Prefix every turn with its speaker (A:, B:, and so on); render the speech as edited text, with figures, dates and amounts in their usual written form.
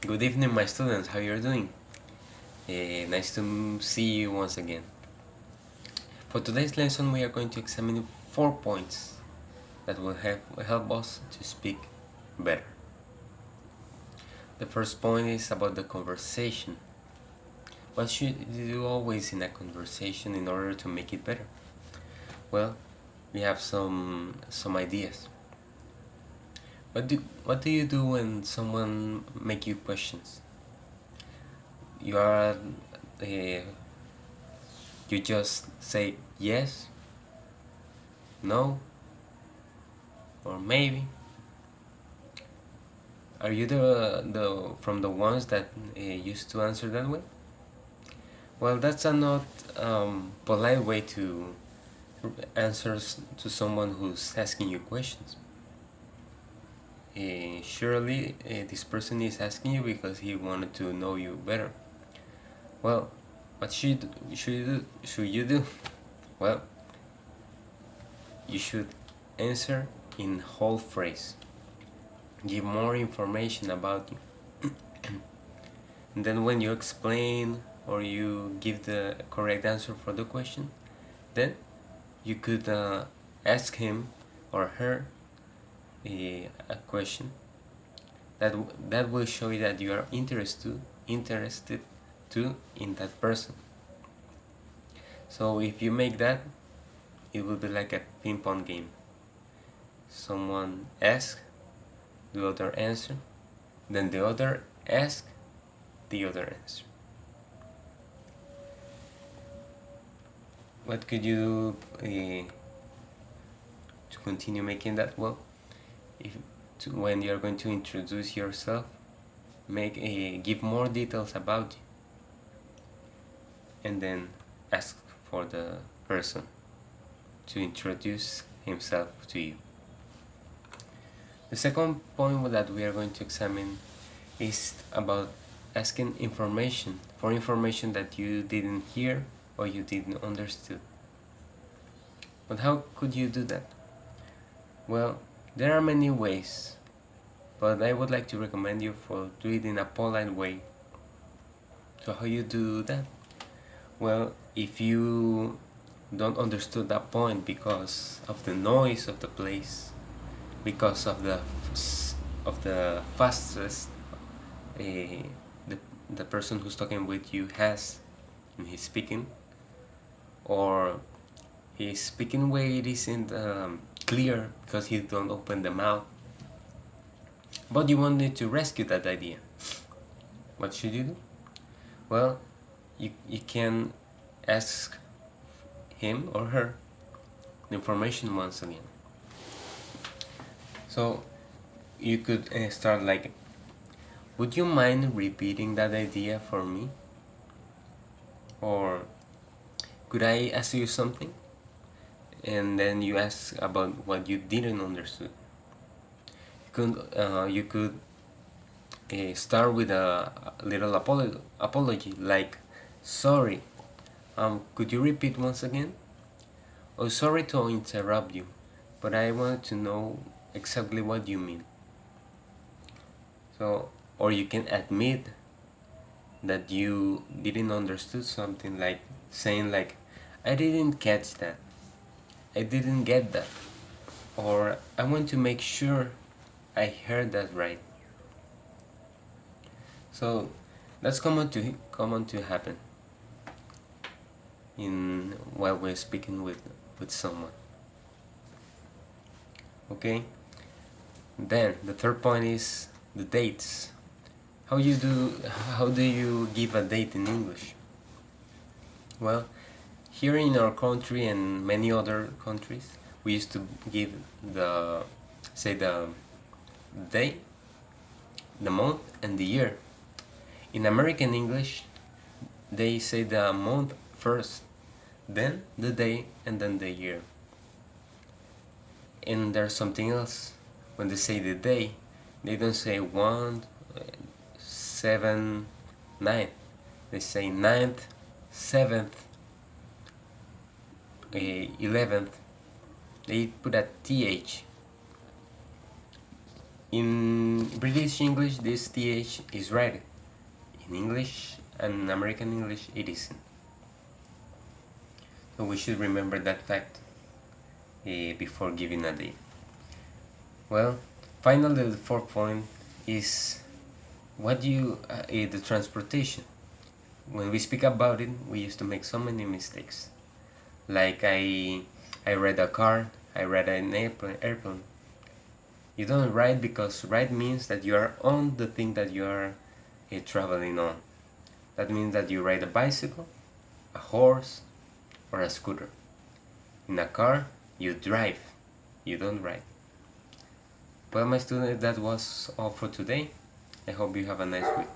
A: Good evening, my students. How you're doing? Nice to see you once again. For today's lesson, we are going to examine 4 points that will help us to speak better. The first point is about the conversation. What should you do always in a conversation in order to make it better? Well, we have some ideas. What do you do when someone make you questions? You are you just say yes, no, or maybe. Are you the ones that used to answer that way? Well, that's a not polite way to answer to someone who's asking you questions. Surely this person is asking you because he wanted to know you better. Well, what should you do? Well, you should answer in whole phrase. Give more information about you. And then when you explain or you give the correct answer for the question, then you could ask him or her a question that will show you that you are interested too in that person. So if you make that, it will be like a ping pong game. Someone asks, the other answer, then the other asks the other answer. What could you do to continue making that? Well, when you're going to introduce yourself, give more details about you, and then ask for the person to introduce himself to you. The second point that we are going to examine is about asking information that you didn't hear or you didn't understood. But how could you do that? Well, there are many ways, but I would like to recommend you for do it in a polite way. So how you do that? Well, if you don't understood that point because of the noise of the place, because of the fastest the person who's talking with you has in his speaking, or his speaking way it isn't clear because he don't open the mouth, but you wanted to rescue that idea. What should you do? Well, you can ask him or her the information once again. So you could start like, would you mind repeating that idea for me? Or could I ask you something? And then you ask about what you didn't understand. You could start with a little apology, like, sorry, could you repeat once again? Oh, sorry to interrupt you, but I wanted to know exactly what you mean. So, or you can admit that you didn't understood something, like saying like, I didn't catch that, I didn't get that, or I want to make sure I heard that right. So that's common to happen in while we're speaking with someone. Okay. Then the third point is the dates. How do you give a date in English? Well, here in our country and many other countries, we used to give the day, the month, and the year. In American English, they say the month first, then the day, and then the year. And there's something else. When they say the day, they don't say 1, 7, 9. They say 9th, 7th, 11th. They put a th. In British English, this th is right. In English and American English, it isn't. So we should remember that fact before giving a date. Well, finally, the fourth point is the transportation. When we speak about it, we used to make so many mistakes. Like I read a car, I read an airplane. You don't ride because ride means that you are on the thing that you are traveling on. That means that you ride a bicycle, a horse, or a scooter. In a car, you drive, you don't ride. Well, my students, that was all for today. I hope you have a nice week.